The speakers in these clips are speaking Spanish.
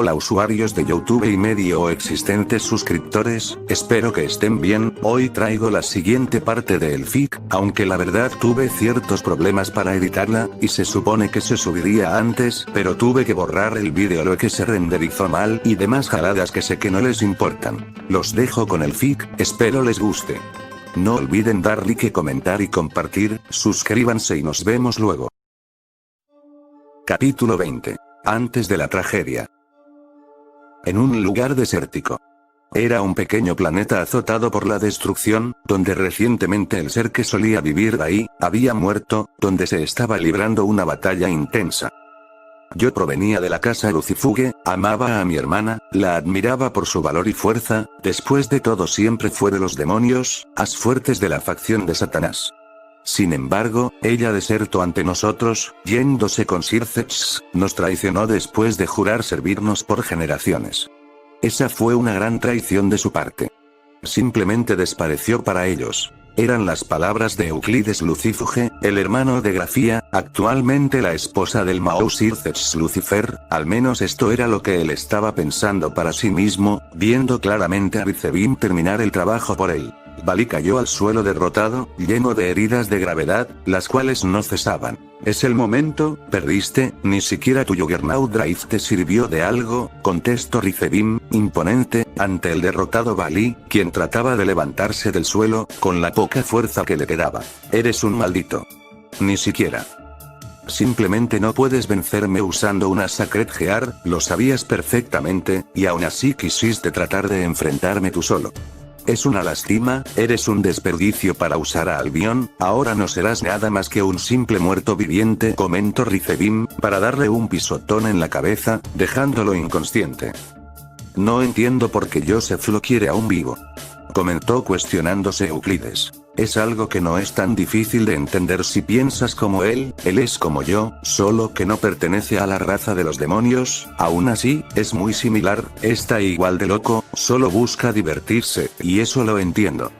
Hola usuarios de YouTube y medio existentes suscriptores, espero que estén bien. Hoy traigo la siguiente parte de el fic, aunque la verdad tuve ciertos problemas para editarla, y se supone que se subiría antes, pero tuve que borrar el vídeo lo que se renderizó mal y demás jaladas que sé que no les importan. Los dejo con el fic, espero les guste. No olviden dar like, comentar y compartir, suscríbanse y nos vemos luego. Capítulo 20. Antes de la tragedia. En un lugar desértico. Era un pequeño planeta azotado por la destrucción, donde recientemente el ser que solía vivir ahí, había muerto, donde se estaba librando una batalla intensa. Yo provenía de la casa Lucifuge, amaba a mi hermana, la admiraba por su valor y fuerza, después de todo siempre fue de los demonios, as fuertes de la facción de Satanás. Sin embargo, ella desertó ante nosotros, yéndose con Circex, nos traicionó después de jurar servirnos por generaciones. Esa fue una gran traición de su parte. Simplemente desapareció para ellos. Eran las palabras de Euclides Lucifuge, el hermano de Grafía, actualmente la esposa del Mao Circex Lucifer, al menos esto era lo que él estaba pensando para sí mismo, viendo claramente a Rizebim terminar el trabajo por él. Bali cayó al suelo derrotado, lleno de heridas de gravedad, las cuales no cesaban. ¿Es el momento? ¿Perdiste? Ni siquiera tu Juggernaut Drive te sirvió de algo, contestó Rizebim, imponente, ante el derrotado Bali, quien trataba de levantarse del suelo, con la poca fuerza que le quedaba. Eres un maldito. Ni siquiera. Simplemente no puedes vencerme usando una Sacred Gear, lo sabías perfectamente, y aún así quisiste tratar de enfrentarme tú solo. Es una lástima, eres un desperdicio para usar a Albion, ahora no serás nada más que un simple muerto viviente, comentó Rizebim, para darle un pisotón en la cabeza, dejándolo inconsciente. No entiendo por qué Joseph lo quiere aún vivo. Comentó cuestionándose Euclides. Es algo que no es tan difícil de entender si piensas como él es como yo, solo que no pertenece a la raza de los demonios, aún así, es muy similar, está igual de loco, solo busca divertirse, y eso lo entiendo.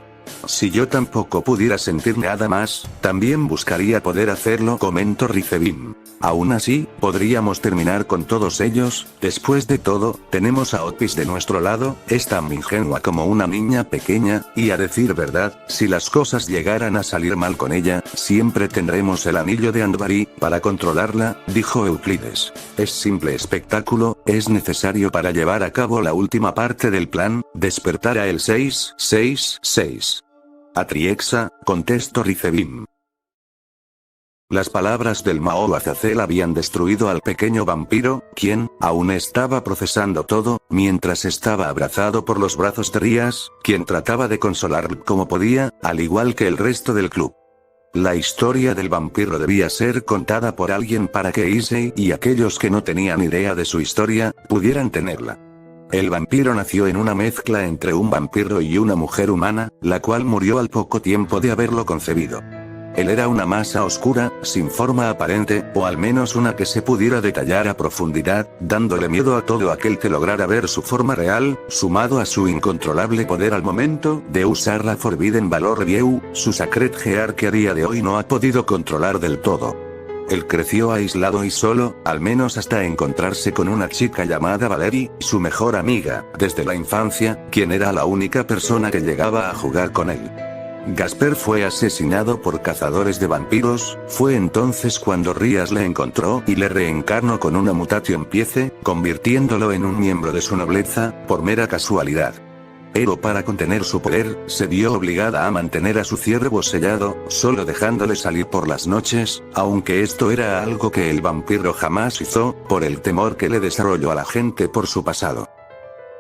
Si yo tampoco pudiera sentir nada más, también buscaría poder hacerlo, comentó Rizebim. Aún así, podríamos terminar con todos ellos, después de todo, tenemos a Otis de nuestro lado, es tan ingenua como una niña pequeña, y a decir verdad, si las cosas llegaran a salir mal con ella, siempre tendremos el anillo de Andvari, para controlarla, dijo Euclides. Es simple espectáculo, es necesario para llevar a cabo la última parte del plan, despertar a el 666. Atriexa, contestó Rizebim. Las palabras del Mao Azazel habían destruido al pequeño vampiro, quien, aún estaba procesando todo, mientras estaba abrazado por los brazos de Rías, quien trataba de consolarlo como podía, al igual que el resto del club. La historia del vampiro debía ser contada por alguien para que Issei y aquellos que no tenían idea de su historia, pudieran tenerla. El vampiro nació en una mezcla entre un vampiro y una mujer humana, la cual murió al poco tiempo de haberlo concebido. Él era una masa oscura, sin forma aparente, o al menos una que se pudiera detallar a profundidad, dándole miedo a todo aquel que lograra ver su forma real, sumado a su incontrolable poder al momento de usar la Forbidden Valor View, su Sacred Gear que a día de hoy no ha podido controlar del todo. Él creció aislado y solo, al menos hasta encontrarse con una chica llamada Valerie, su mejor amiga, desde la infancia, quien era la única persona que llegaba a jugar con él. Gasper fue asesinado por cazadores de vampiros, fue entonces cuando Rías le encontró y le reencarnó con una Mutation Piece, convirtiéndolo en un miembro de su nobleza, por mera casualidad. Pero para contener su poder, se vio obligada a mantener a su ciervo sellado, solo dejándole salir por las noches, aunque esto era algo que el vampiro jamás hizo, por el temor que le desarrolló a la gente por su pasado.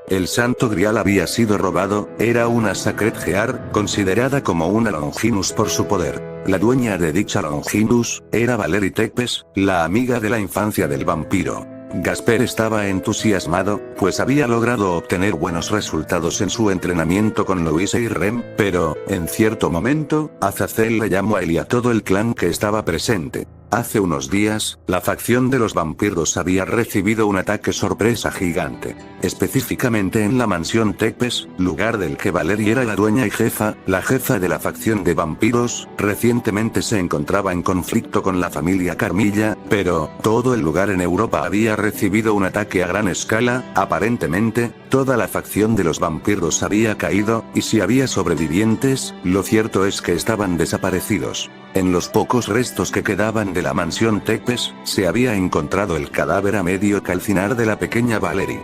El Santo Grial había sido robado, era una Sacred Gear, considerada como una Longinus por su poder. La dueña de dicha Longinus, era Valerie Tepes, la amiga de la infancia del vampiro. Gasper estaba entusiasmado, pues había logrado obtener buenos resultados en su entrenamiento con Louise y Rem, pero, en cierto momento, Azazel le llamó a él y a todo el clan que estaba presente. Hace unos días, la facción de los vampiros había recibido un ataque sorpresa gigante. Específicamente en la mansión Tepes, lugar del que Valerie era la dueña y jefa, la jefa de la facción de vampiros, recientemente se encontraba en conflicto con la familia Carmilla, pero, todo el lugar en Europa había recibido un ataque a gran escala, aparentemente, toda la facción de los vampiros había caído, y si había sobrevivientes, lo cierto es que estaban desaparecidos. En los pocos restos que quedaban de la mansión Tepes, se había encontrado el cadáver a medio calcinar de la pequeña Valerie.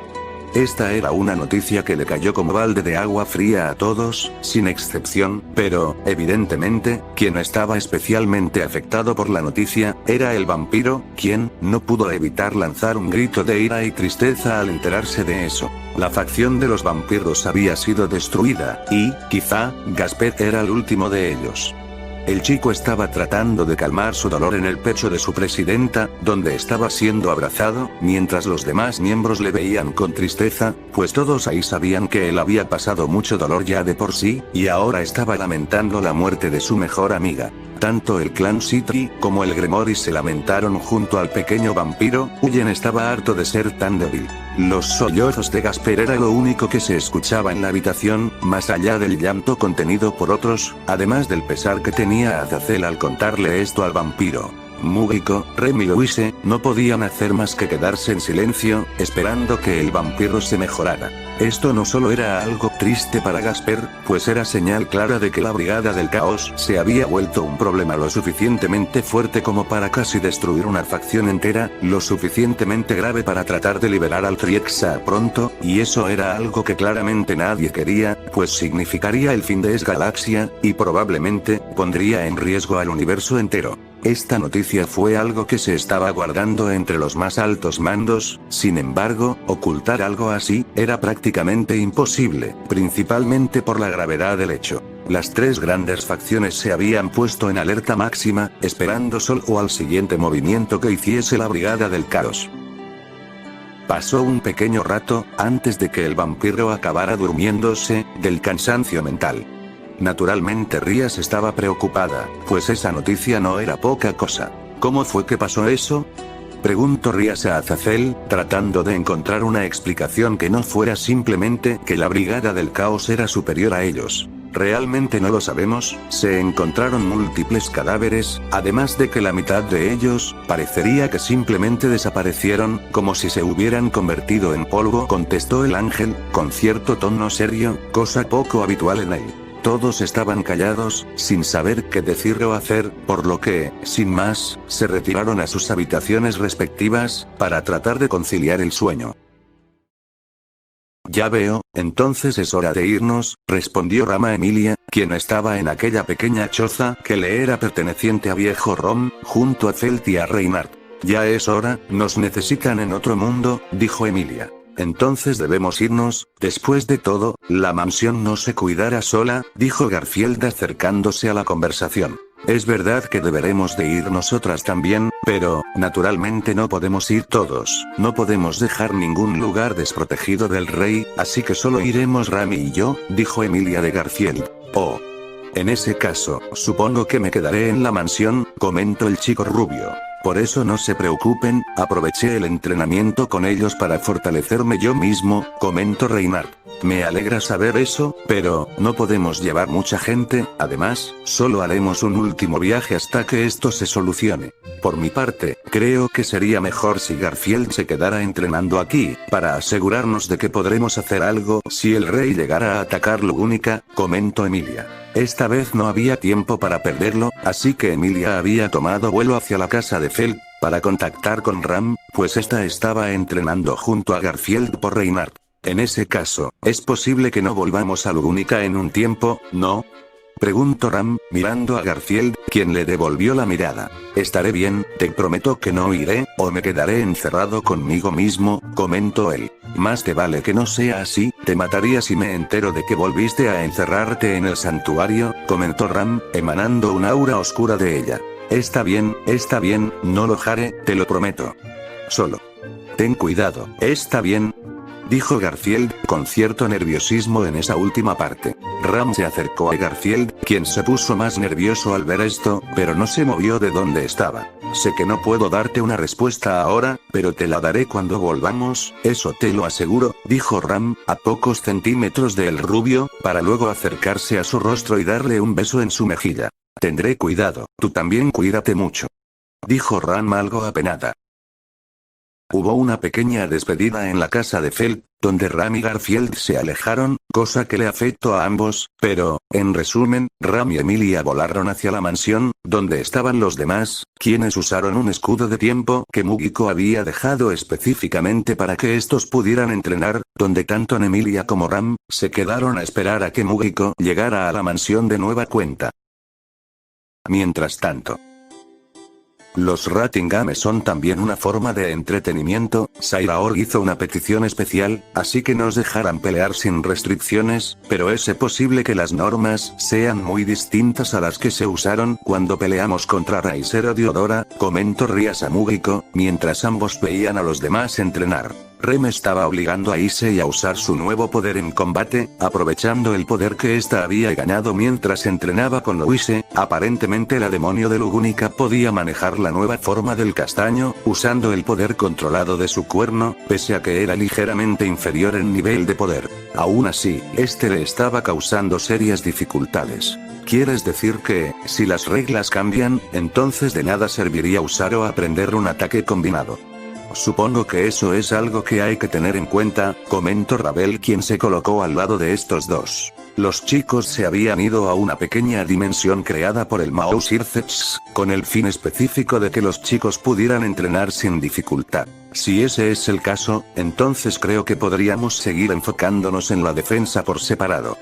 Esta era una noticia que le cayó como balde de agua fría a todos, sin excepción, pero, evidentemente, quien estaba especialmente afectado por la noticia, era el vampiro, quien, no pudo evitar lanzar un grito de ira y tristeza al enterarse de eso. La facción de los vampiros había sido destruida, y, quizá, Gasper era el último de ellos. El chico estaba tratando de calmar su dolor en el pecho de su presidenta, donde estaba siendo abrazado, mientras los demás miembros le veían con tristeza, pues todos ahí sabían que él había pasado mucho dolor ya de por sí, y ahora estaba lamentando la muerte de su mejor amiga. Tanto el clan Citri como el Grimoris se lamentaron junto al pequeño vampiro. Huyen estaba harto de ser tan débil. Los sollozos de Gasper era lo único que se escuchaba en la habitación, más allá del llanto contenido por otros, además del pesar que tenía Azazel al contarle esto al vampiro. Múgico, Rem y Louise, no podían hacer más que quedarse en silencio, esperando que el vampiro se mejorara. Esto no solo era algo triste para Gasper, pues era señal clara de que la Brigada del Caos se había vuelto un problema lo suficientemente fuerte como para casi destruir una facción entera, lo suficientemente grave para tratar de liberar al Triexa pronto, y eso era algo que claramente nadie quería, pues significaría el fin de Esgalaxia, y probablemente, pondría en riesgo al universo entero. Esta noticia fue algo que se estaba guardando entre los más altos mandos, sin embargo, ocultar algo así, era prácticamente imposible, principalmente por la gravedad del hecho. Las tres grandes facciones se habían puesto en alerta máxima, esperando solo al siguiente movimiento que hiciese la Brigada del Caos. Pasó un pequeño rato, antes de que el vampiro acabara durmiéndose, del cansancio mental. Naturalmente Rías estaba preocupada, pues esa noticia no era poca cosa. ¿Cómo fue que pasó eso?, preguntó Rías a Azazel, tratando de encontrar una explicación que no fuera simplemente que la Brigada del Caos era superior a ellos. Realmente no lo sabemos, se encontraron múltiples cadáveres, además de que la mitad de ellos, parecería que simplemente desaparecieron, como si se hubieran convertido en polvo, contestó el ángel, con cierto tono serio, cosa poco habitual en él. Todos estaban callados, sin saber qué decir o hacer, por lo que, sin más, se retiraron a sus habitaciones respectivas, para tratar de conciliar el sueño. Ya veo, entonces es hora de irnos, respondió Rama Emilia, quien estaba en aquella pequeña choza que le era perteneciente a Viejo Rom, junto a Felt y a Reinhardt. Ya es hora, nos necesitan en otro mundo, dijo Emilia. Entonces debemos irnos, después de todo, la mansión no se cuidará sola, dijo Garfield acercándose a la conversación. Es verdad que deberemos de ir nosotras también, pero, naturalmente no podemos ir todos, no podemos dejar ningún lugar desprotegido del rey, así que solo iremos Rami y yo, dijo Emilia de Garfield. Oh. En ese caso, supongo que me quedaré en la mansión, comentó el chico rubio. Por eso no se preocupen, aproveché el entrenamiento con ellos para fortalecerme yo mismo, comentó Reinhardt. Me alegra saber eso, pero, no podemos llevar mucha gente, además, solo haremos un último viaje hasta que esto se solucione. Por mi parte, creo que sería mejor si Garfield se quedara entrenando aquí, para asegurarnos de que podremos hacer algo si el rey llegara a atacar Lugúnica, comentó Emilia. Esta vez no había tiempo para perderlo, así que Emilia había tomado vuelo hacia la casa de Felt, para contactar con Ram, pues esta estaba entrenando junto a Garfield por Reinhardt. En ese caso, es posible que no volvamos a Lugúnica en un tiempo, ¿no?, preguntó Ram, mirando a Garfield, quien le devolvió la mirada. Estaré bien, te prometo que no iré, o me quedaré encerrado conmigo mismo, comentó él. Más te vale que no sea así, te mataría si me entero de que volviste a encerrarte en el santuario, comentó Ram, emanando un aura oscura de ella. Está bien, no lo haré, te lo prometo. Solo ten cuidado, ¿está bien?, dijo Garfield, con cierto nerviosismo en esa última parte. Ram se acercó a Garfield, quien se puso más nervioso al ver esto, pero no se movió de donde estaba. Sé que no puedo darte una respuesta ahora, pero te la daré cuando volvamos, eso te lo aseguro, dijo Ram, a pocos centímetros del rubio, para luego acercarse a su rostro y darle un beso en su mejilla. Tendré cuidado, tú también cuídate mucho, dijo Ram algo apenada. Hubo una pequeña despedida en la casa de Feld, donde Ram y Garfield se alejaron, cosa que le afectó a ambos, pero, en resumen, Ram y Emilia volaron hacia la mansión, donde estaban los demás, quienes usaron un escudo de tiempo que Mugiko había dejado específicamente para que estos pudieran entrenar, donde tanto Emilia como Ram se quedaron a esperar a que Mugiko llegara a la mansión de nueva cuenta. Mientras tanto, los Ratingames son también una forma de entretenimiento. Sailor hizo una petición especial, así que nos dejarán pelear sin restricciones, pero es posible que las normas sean muy distintas a las que se usaron cuando peleamos contra Raizero Diodora, comentó Rias a Mugiko, mientras ambos veían a los demás entrenar. Rem estaba obligando a Issei a usar su nuevo poder en combate, aprovechando el poder que ésta había ganado mientras entrenaba con Louise. Aparentemente la demonio de Lugúnica podía manejar la nueva forma del castaño, usando el poder controlado de su cuerno, pese a que era ligeramente inferior en nivel de poder. Aún así, este le estaba causando serias dificultades. ¿Quieres decir que, si las reglas cambian, entonces de nada serviría usar o aprender un ataque combinado? Supongo que eso es algo que hay que tener en cuenta, comentó Ravel, quien se colocó al lado de estos dos. Los chicos se habían ido a una pequeña dimensión creada por el Mao Sirceps, con el fin específico de que los chicos pudieran entrenar sin dificultad. Si ese es el caso, entonces creo que podríamos seguir enfocándonos en la defensa por separado.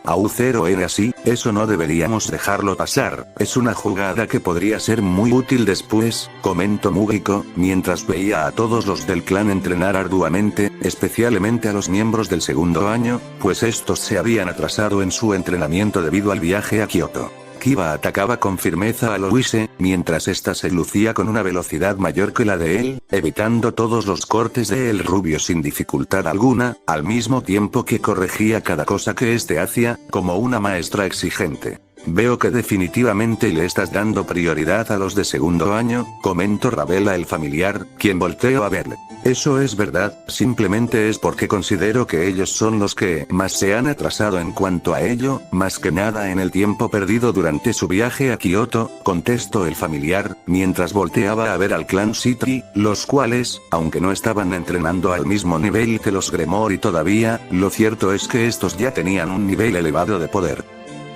Aucero era así, eso no deberíamos dejarlo pasar, es una jugada que podría ser muy útil después, comentó Mugiko, mientras veía a todos los del clan entrenar arduamente, especialmente a los miembros del segundo año, pues estos se habían atrasado en su entrenamiento debido al viaje a Kioto. Kiba atacaba con firmeza a Louise, mientras ésta se lucía con una velocidad mayor que la de él, evitando todos los cortes de El Rubio sin dificultad alguna, al mismo tiempo que corregía cada cosa que éste hacía, como una maestra exigente. Veo que definitivamente le estás dando prioridad a los de segundo año, comentó Ravela el familiar, quien volteó a verle. Eso es verdad, simplemente es porque considero que ellos son los que más se han atrasado en cuanto a ello, más que nada en el tiempo perdido durante su viaje a Kioto, contestó el familiar, mientras volteaba a ver al clan Citri, los cuales, aunque no estaban entrenando al mismo nivel que los Gremori todavía, lo cierto es que estos ya tenían un nivel elevado de poder.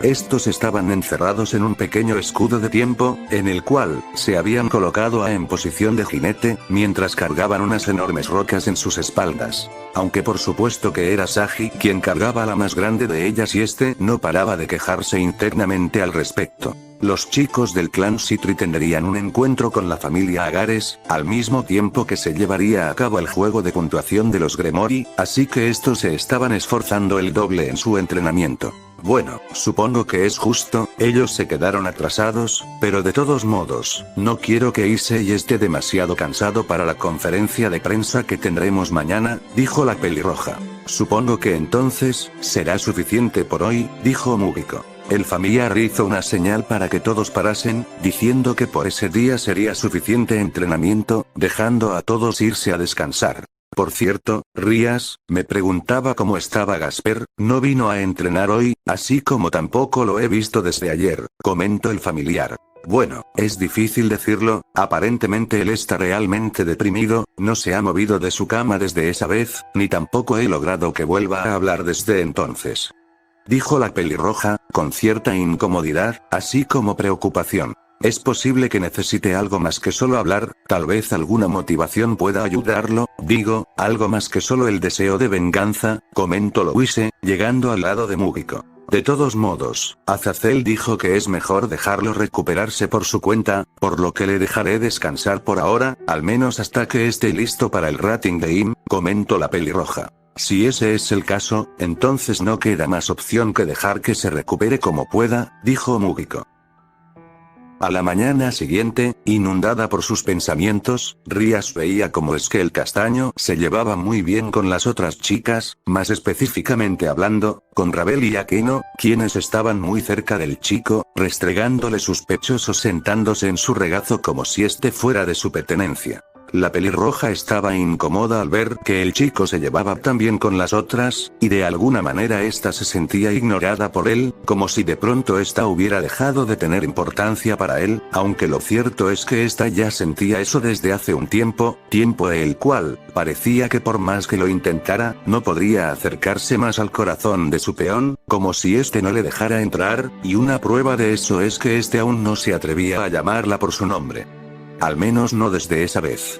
Estos estaban encerrados en un pequeño escudo de tiempo, en el cual se habían colocado en posición de jinete, mientras cargaban unas enormes rocas en sus espaldas. Aunque por supuesto que era Sagi quien cargaba la más grande de ellas y este no paraba de quejarse internamente al respecto. Los chicos del clan Citri tendrían un encuentro con la familia Agares, al mismo tiempo que se llevaría a cabo el juego de puntuación de los Gremori, así que estos se estaban esforzando el doble en su entrenamiento. Bueno, supongo que es justo, ellos se quedaron atrasados, pero de todos modos, no quiero que Issei esté demasiado cansado para la conferencia de prensa que tendremos mañana, dijo la pelirroja. Supongo que entonces, será suficiente por hoy, dijo Mugiko. El familiar hizo una señal para que todos parasen, diciendo que por ese día sería suficiente entrenamiento, dejando a todos irse a descansar. Por cierto, Rias, me preguntaba cómo estaba Gasper, no vino a entrenar hoy, así como tampoco lo he visto desde ayer, comentó el familiar. Bueno, es difícil decirlo, aparentemente él está realmente deprimido, no se ha movido de su cama desde esa vez, ni tampoco he logrado que vuelva a hablar desde entonces. Dijo la pelirroja, con cierta incomodidad, así como preocupación. Es posible que necesite algo más que solo hablar, tal vez alguna motivación pueda ayudarlo, digo, algo más que solo el deseo de venganza, comentó Louise, llegando al lado de Mugiko. De todos modos, Azazel dijo que es mejor dejarlo recuperarse por su cuenta, por lo que le dejaré descansar por ahora, al menos hasta que esté listo para el rating game, comentó la pelirroja. Si ese es el caso, entonces no queda más opción que dejar que se recupere como pueda, dijo Mugiko. A la mañana siguiente, inundada por sus pensamientos, Rías veía cómo es que el castaño se llevaba muy bien con las otras chicas, más específicamente hablando, con Rabel y Aquino, quienes estaban muy cerca del chico, restregándole sus pechos o sentándose en su regazo como si este fuera de su pertenencia. La pelirroja estaba incómoda al ver que el chico se llevaba tan bien con las otras, y de alguna manera esta se sentía ignorada por él, como si de pronto esta hubiera dejado de tener importancia para él, aunque lo cierto es que esta ya sentía eso desde hace un tiempo el cual, parecía que por más que lo intentara, no podría acercarse más al corazón de su peón, como si este no le dejara entrar, y una prueba de eso es que este aún no se atrevía a llamarla por su nombre. Al menos no desde esa vez.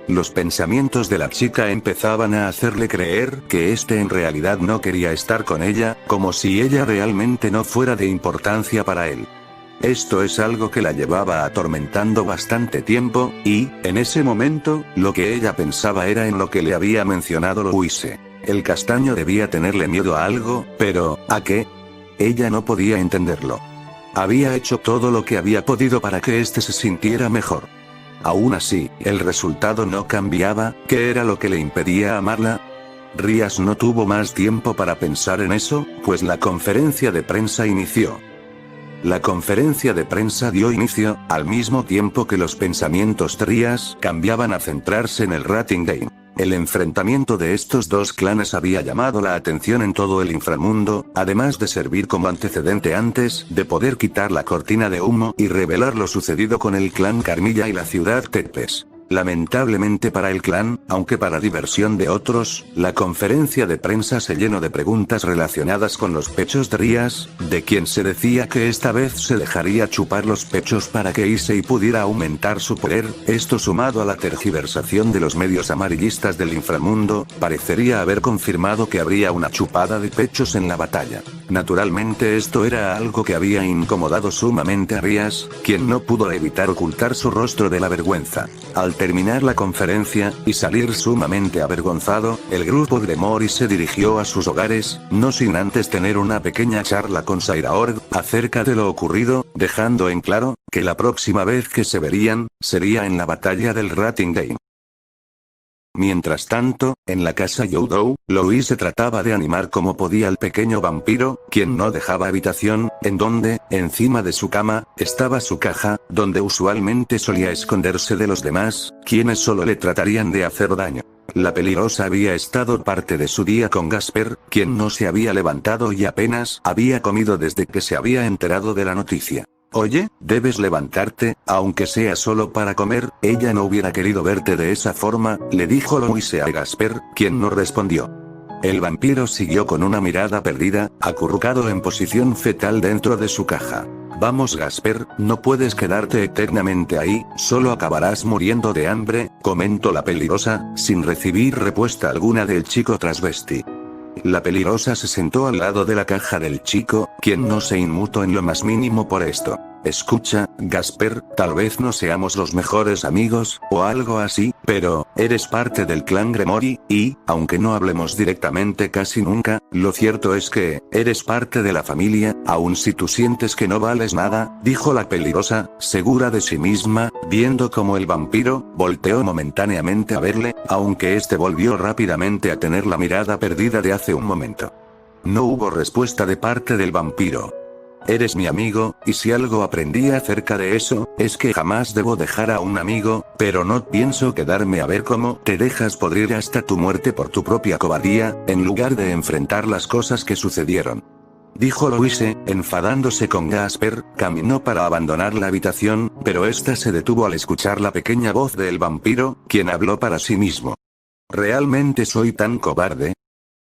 Los pensamientos de la chica empezaban a hacerle creer que este en realidad no quería estar con ella, como si ella realmente no fuera de importancia para él. Esto es algo que la llevaba atormentando bastante tiempo, y, en ese momento, lo que ella pensaba era en lo que le había mencionado Louise. El castaño debía tenerle miedo a algo, pero, ¿a qué? Ella no podía entenderlo. Había hecho todo lo que había podido para que este se sintiera mejor. Aún así, el resultado no cambiaba. ¿Qué era lo que le impedía amarla? Rías no tuvo más tiempo para pensar en eso, pues la conferencia de prensa inició. La conferencia de prensa dio inicio, al mismo tiempo que los pensamientos de Rías cambiaban a centrarse en el Rating Game. El enfrentamiento de estos dos clanes había llamado la atención en todo el inframundo, además de servir como antecedente antes de poder quitar la cortina de humo y revelar lo sucedido con el clan Carmilla y la ciudad Tepes. Lamentablemente para el clan, aunque para diversión de otros, la conferencia de prensa se llenó de preguntas relacionadas con los pechos de Rías, de quien se decía que esta vez se dejaría chupar los pechos para que Issei pudiera aumentar su poder. Esto sumado a la tergiversación de los medios amarillistas del inframundo, parecería haber confirmado que habría una chupada de pechos en la batalla. Naturalmente esto era algo que había incomodado sumamente a Rías, quien no pudo evitar ocultar su rostro de la vergüenza. Al terminar la conferencia, y salir sumamente avergonzado, el grupo Gremory se dirigió a sus hogares, no sin antes tener una pequeña charla con Sairaorg acerca de lo ocurrido, dejando en claro que la próxima vez que se verían, sería en la batalla del Rating Game. Mientras tanto, en la casa Youdou, Louise trataba de animar como podía al pequeño vampiro, quien no dejaba habitación, en donde, encima de su cama, estaba su caja, donde usualmente solía esconderse de los demás, quienes solo le tratarían de hacer daño. La peligrosa había estado parte de su día con Gasper, quien no se había levantado y apenas había comido desde que se había enterado de la noticia. Oye, debes levantarte, aunque sea solo para comer. Ella no hubiera querido verte de esa forma, le dijo Louise a Gasper, quien no respondió. El vampiro siguió con una mirada perdida, acurrucado en posición fetal dentro de su caja. Vamos Gasper, no puedes quedarte eternamente ahí, solo acabarás muriendo de hambre, comentó la peligrosa, sin recibir respuesta alguna del chico transvesti. La peligrosa se sentó al lado de la caja del chico, quien no se inmutó en lo más mínimo por esto. Escucha, Gasper, tal vez no seamos los mejores amigos, o algo así, pero, eres parte del clan Gremory, y, aunque no hablemos directamente casi nunca, lo cierto es que, eres parte de la familia, aun si tú sientes que no vales nada, dijo la peligrosa, segura de sí misma, viendo como el vampiro, volteó momentáneamente a verle, aunque este volvió rápidamente a tener la mirada perdida de hace un momento. No hubo respuesta de parte del vampiro. Eres mi amigo, y si algo aprendí acerca de eso, es que jamás debo dejar a un amigo, pero no pienso quedarme a ver cómo te dejas podrir hasta tu muerte por tu propia cobardía, en lugar de enfrentar las cosas que sucedieron. Dijo Louise, enfadándose con Gasper, caminó para abandonar la habitación, pero esta se detuvo al escuchar la pequeña voz del vampiro, quien habló para sí mismo. ¿Realmente soy tan cobarde?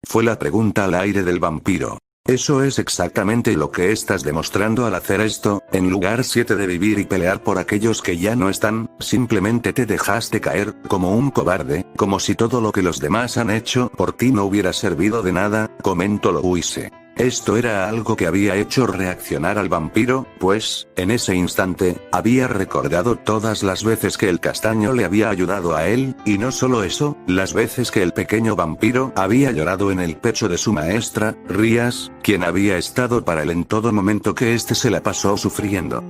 Fue la pregunta al aire del vampiro. Eso es exactamente lo que estás demostrando al hacer esto, en lugar 7 de vivir y pelear por aquellos que ya no están, simplemente te dejaste caer, como un cobarde, como si todo lo que los demás han hecho por ti no hubiera servido de nada, comentó Louise. Esto era algo que había hecho reaccionar al vampiro, pues, en ese instante, había recordado todas las veces que el castaño le había ayudado a él, y no solo eso, las veces que el pequeño vampiro había llorado en el pecho de su maestra, Rías, quien había estado para él en todo momento que éste se la pasó sufriendo.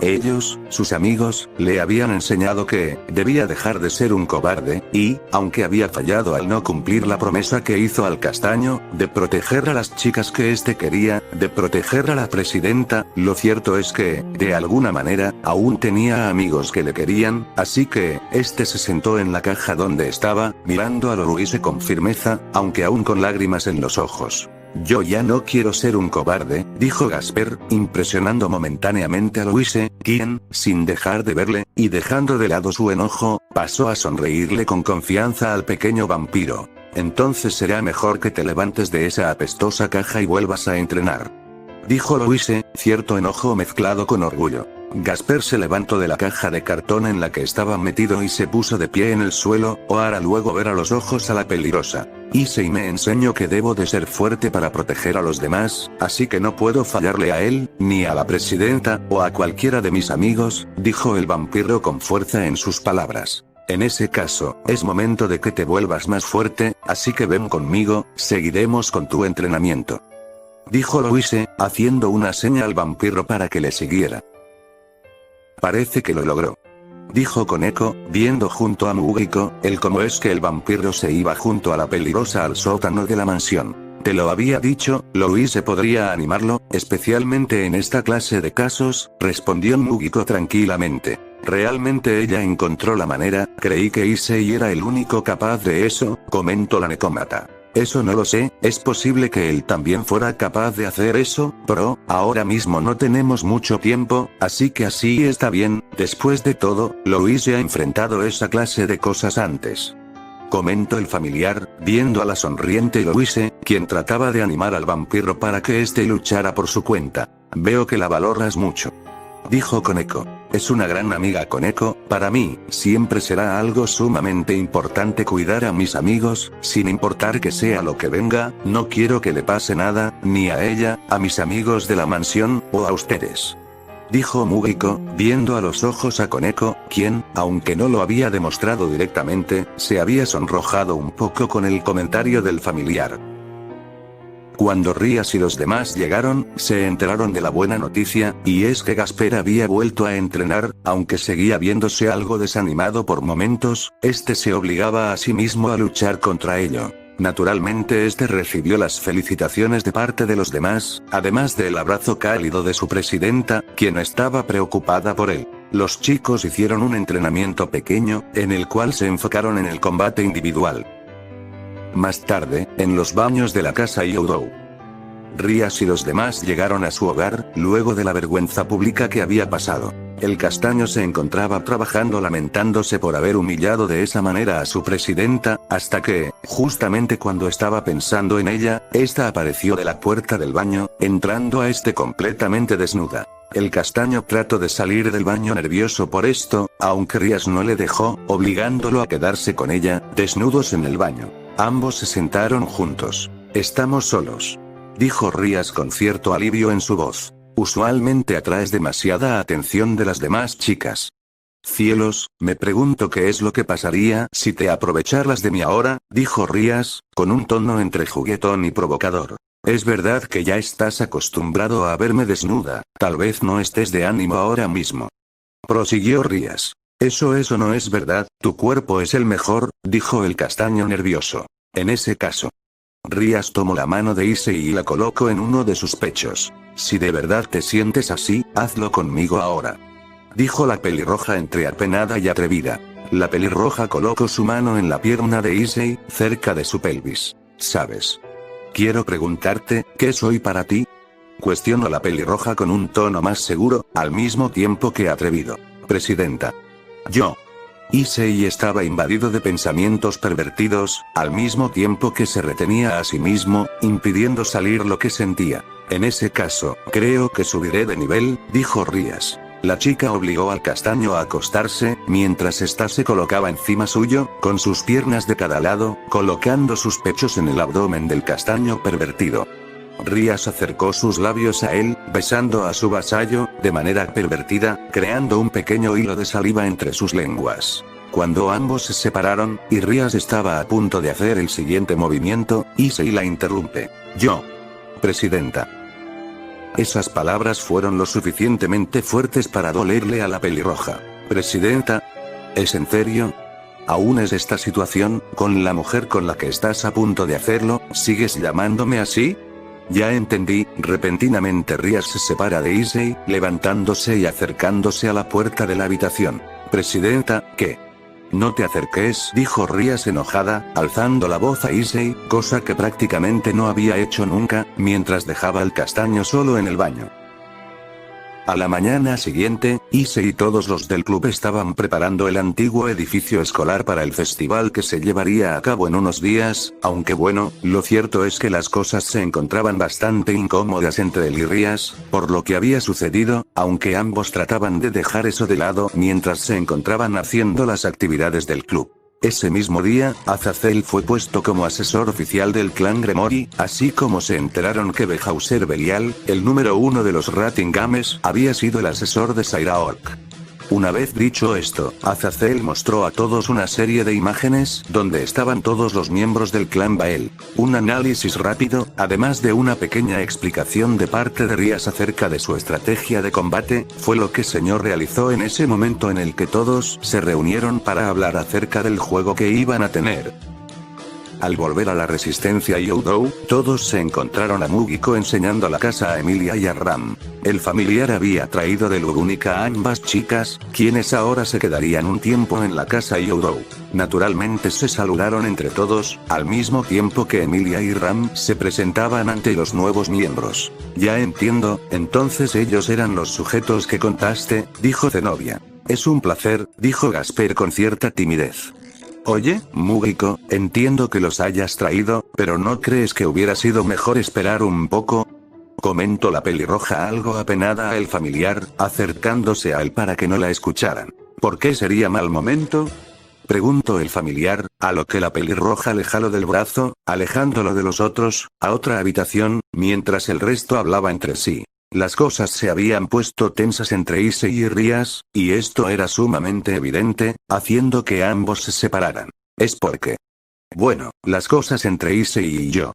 Ellos, sus amigos, le habían enseñado que debía dejar de ser un cobarde, y, aunque había fallado al no cumplir la promesa que hizo al castaño, de proteger a las chicas que éste quería, de proteger a la presidenta, lo cierto es que, de alguna manera, aún tenía amigos que le querían, así que, este se sentó en la caja donde estaba, mirando a Louise con firmeza, aunque aún con lágrimas en los ojos. Yo ya no quiero ser un cobarde, dijo Gasper, impresionando momentáneamente a Louise, quien, sin dejar de verle, y dejando de lado su enojo, pasó a sonreírle con confianza al pequeño vampiro. Entonces será mejor que te levantes de esa apestosa caja y vuelvas a entrenar. Dijo Louise, cierto enojo mezclado con orgullo. Gasper se levantó de la caja de cartón en la que estaba metido y se puso de pie en el suelo, para luego ver a los ojos a la peligrosa. Issei me enseñó que debo de ser fuerte para proteger a los demás, así que no puedo fallarle a él, ni a la presidenta, o a cualquiera de mis amigos, dijo el vampiro con fuerza en sus palabras. En ese caso, es momento de que te vuelvas más fuerte, así que ven conmigo, seguiremos con tu entrenamiento. Dijo Louise, haciendo una seña al vampiro para que le siguiera. Parece que lo logró. Dijo Koneko, viendo junto a Mugiko, el cómo es que el vampiro se iba junto a la peligrosa al sótano de la mansión. Te lo había dicho, Louise podría animarlo, especialmente en esta clase de casos, respondió Mugiko tranquilamente. Realmente ella encontró la manera, creí que Issei era el único capaz de eso, comentó la necómata. Eso no lo sé, es posible que él también fuera capaz de hacer eso, pero, ahora mismo no tenemos mucho tiempo, así que así está bien, después de todo, Louise ha enfrentado esa clase de cosas antes. Comentó el familiar, viendo a la sonriente Louise, quien trataba de animar al vampiro para que éste luchara por su cuenta. Veo que la valoras mucho. Dijo Koneko. Es una gran amiga Koneko, para mí, siempre será algo sumamente importante cuidar a mis amigos, sin importar que sea lo que venga, no quiero que le pase nada, ni a ella, a mis amigos de la mansión, o a ustedes. Dijo Mugiko, viendo a los ojos a Koneko, quien, aunque no lo había demostrado directamente, se había sonrojado un poco con el comentario del familiar. Cuando Rías y los demás llegaron, se enteraron de la buena noticia, y es que Gasper había vuelto a entrenar, aunque seguía viéndose algo desanimado por momentos, este se obligaba a sí mismo a luchar contra ello. Naturalmente este recibió las felicitaciones de parte de los demás, además del abrazo cálido de su presidenta, quien estaba preocupada por él. Los chicos hicieron un entrenamiento pequeño, en el cual se enfocaron en el combate individual. Más tarde, en los baños de la casa Youdou, Rías y los demás llegaron a su hogar, luego de la vergüenza pública que había pasado. El castaño se encontraba trabajando lamentándose por haber humillado de esa manera a su presidenta, hasta que, justamente cuando estaba pensando en ella, esta apareció de la puerta del baño, entrando a este completamente desnuda. El castaño trató de salir del baño nervioso por esto, aunque Rías no le dejó, obligándolo a quedarse con ella, desnudos en el baño. Ambos se sentaron juntos. Estamos solos. Dijo Rías con cierto alivio en su voz. Usualmente atraes demasiada atención de las demás chicas. Cielos, me pregunto qué es lo que pasaría si te aprovecharas de mí ahora, dijo Rías, con un tono entre juguetón y provocador. Es verdad que ya estás acostumbrado a verme desnuda, tal vez no estés de ánimo ahora mismo. Prosiguió Rías. Eso no es verdad, tu cuerpo es el mejor, dijo el castaño nervioso. En ese caso. Rías tomó la mano de Issei y la colocó en uno de sus pechos. Si de verdad te sientes así, hazlo conmigo ahora. Dijo la pelirroja entre apenada y atrevida. La pelirroja colocó su mano en la pierna de Issei, cerca de su pelvis. ¿Sabes? Quiero preguntarte, ¿qué soy para ti? Cuestionó la pelirroja con un tono más seguro, al mismo tiempo que atrevido. Presidenta. Yo. Issei estaba invadido de pensamientos pervertidos, al mismo tiempo que se retenía a sí mismo, impidiendo salir lo que sentía. En ese caso, creo que subiré de nivel, dijo Rías. La chica obligó al castaño a acostarse, mientras ésta se colocaba encima suyo, con sus piernas de cada lado, colocando sus pechos en el abdomen del castaño pervertido. Rías acercó sus labios a él, besando a su vasallo, de manera pervertida, creando un pequeño hilo de saliva entre sus lenguas. Cuando ambos se separaron, y Rías estaba a punto de hacer el siguiente movimiento, Issei la interrumpe. Yo. Presidenta. Esas palabras fueron lo suficientemente fuertes para dolerle a la pelirroja. Presidenta, ¿es en serio? ¿Aún es esta situación, con la mujer con la que estás a punto de hacerlo, sigues llamándome así? Ya entendí. Repentinamente Rías se separa de Issei, levantándose y acercándose a la puerta de la habitación. Presidenta, ¿qué? No te acerques, dijo Rías enojada, alzando la voz a Issei, cosa que prácticamente no había hecho nunca, mientras dejaba el castaño solo en el baño. A la mañana siguiente, Issei y todos los del club estaban preparando el antiguo edificio escolar para el festival que se llevaría a cabo en unos días, aunque bueno, lo cierto es que las cosas se encontraban bastante incómodas entre él y Rías, por lo que había sucedido, aunque ambos trataban de dejar eso de lado mientras se encontraban haciendo las actividades del club. Ese mismo día, Azazel fue puesto como asesor oficial del clan Gremory, así como se enteraron que Behauser Belial, el número 1 de los Ratingames, había sido el asesor de Sairaork. Una vez dicho esto, Azazel mostró a todos una serie de imágenes, donde estaban todos los miembros del clan Bael. Un análisis rápido, además de una pequeña explicación de parte de Rías acerca de su estrategia de combate, fue lo que señor realizó en ese momento en el que todos se reunieron para hablar acerca del juego que iban a tener. Al volver a la resistencia Youdou, todos se encontraron a Mugiko enseñando la casa a Emilia y a Ram. El familiar había traído de Lugúnica a ambas chicas, quienes ahora se quedarían un tiempo en la casa Youdou. Naturalmente se saludaron entre todos, al mismo tiempo que Emilia y Ram se presentaban ante los nuevos miembros. Ya entiendo, entonces ellos eran los sujetos que contaste, dijo Zenobia. Es un placer, dijo Gasper con cierta timidez. Oye, Mugiko, entiendo que los hayas traído, pero ¿no crees que hubiera sido mejor esperar un poco? Comentó la pelirroja algo apenada a el familiar, acercándose a él para que no la escucharan. ¿Por qué sería mal momento? Preguntó el familiar, a lo que la pelirroja le jaló del brazo, alejándolo de los otros, a otra habitación, mientras el resto hablaba entre sí. Las cosas se habían puesto tensas entre Issei y Rías, y esto era sumamente evidente, haciendo que ambos se separaran. Es porque... Bueno, las cosas entre Issei y yo.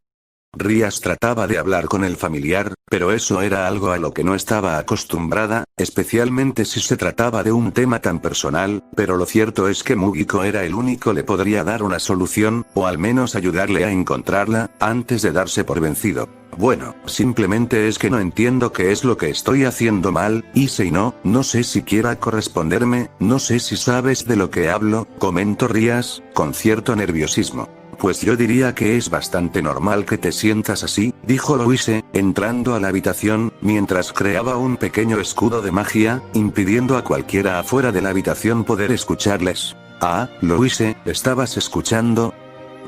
Rías trataba de hablar con el familiar, pero eso era algo a lo que no estaba acostumbrada, especialmente si se trataba de un tema tan personal, pero lo cierto es que Mugiko era el único que le podría dar una solución, o al menos ayudarle a encontrarla, antes de darse por vencido. Bueno, simplemente es que no entiendo qué es lo que estoy haciendo mal, Issei no sé si quiera corresponderme, no sé si sabes de lo que hablo, comentó Rías, con cierto nerviosismo. Pues yo diría que es bastante normal que te sientas así, dijo Louise, entrando a la habitación, mientras creaba un pequeño escudo de magia, impidiendo a cualquiera afuera de la habitación poder escucharles. Ah, Louise, ¿estabas escuchando?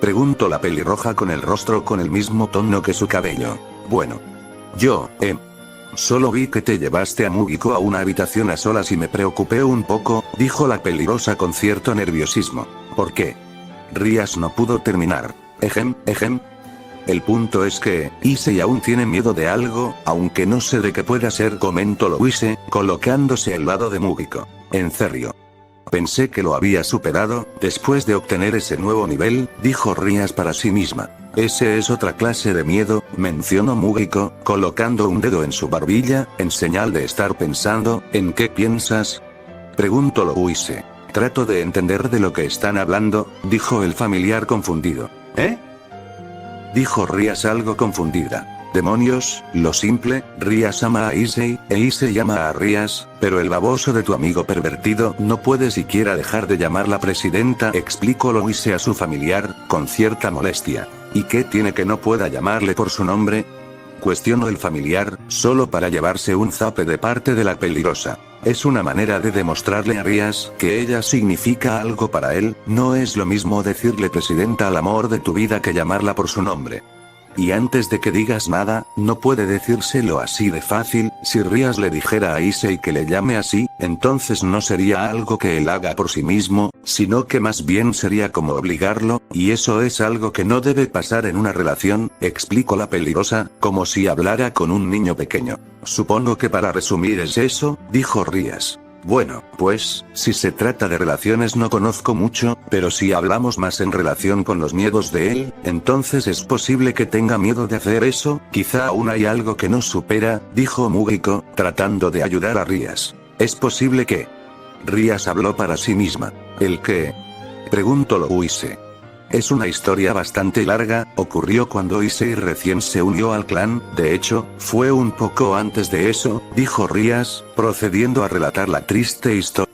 Preguntó la pelirroja con el rostro con el mismo tono que su cabello. Bueno. Yo, solo vi que te llevaste a Mugiko a una habitación a solas y me preocupé un poco, dijo la pelirrosa con cierto nerviosismo. ¿Por qué? Rías no pudo terminar. Ejem. El punto es que, Issei aún tiene miedo de algo, aunque no sé de qué pueda ser, comentó Louise, colocándose al lado de Mugiko. En serio. Pensé que lo había superado, después de obtener ese nuevo nivel, dijo Rías para sí misma. Ese es otra clase de miedo, mencionó Mugiko, colocando un dedo en su barbilla, en señal de estar pensando. ¿En qué piensas? Preguntó Louise. Trato de entender de lo que están hablando, dijo el familiar confundido. ¿Eh? Dijo Rías algo confundida. Demonios, lo simple, Rías ama a Issei, e Issei ama a Rías, pero el baboso de tu amigo pervertido no puede siquiera dejar de llamarla presidenta, explicó Louise a su familiar, con cierta molestia. ¿Y qué tiene que no pueda llamarle por su nombre? Cuestionó el familiar, solo para llevarse un zape de parte de la peligrosa. Es una manera de demostrarle a Rías que ella significa algo para él, no es lo mismo decirle presidenta al amor de tu vida que llamarla por su nombre. Y antes de que digas nada, no puede decírselo así de fácil. Si Rías le dijera a Issei que le llame así, entonces no sería algo que él haga por sí mismo, sino que más bien sería como obligarlo, y eso es algo que no debe pasar en una relación, explicó la peligrosa, como si hablara con un niño pequeño. Supongo que para resumir es eso, dijo Rías. Bueno, pues, si se trata de relaciones no conozco mucho, pero si hablamos más en relación con los miedos de él, entonces es posible que tenga miedo de hacer eso, quizá aún hay algo que no supera, dijo Mugiko, tratando de ayudar a Rías. Es posible que... Rías habló para sí misma. ¿El qué? Preguntó Louise. Es una historia bastante larga, ocurrió cuando Issei recién se unió al clan, de hecho, fue un poco antes de eso, dijo Rías, procediendo a relatar la triste historia.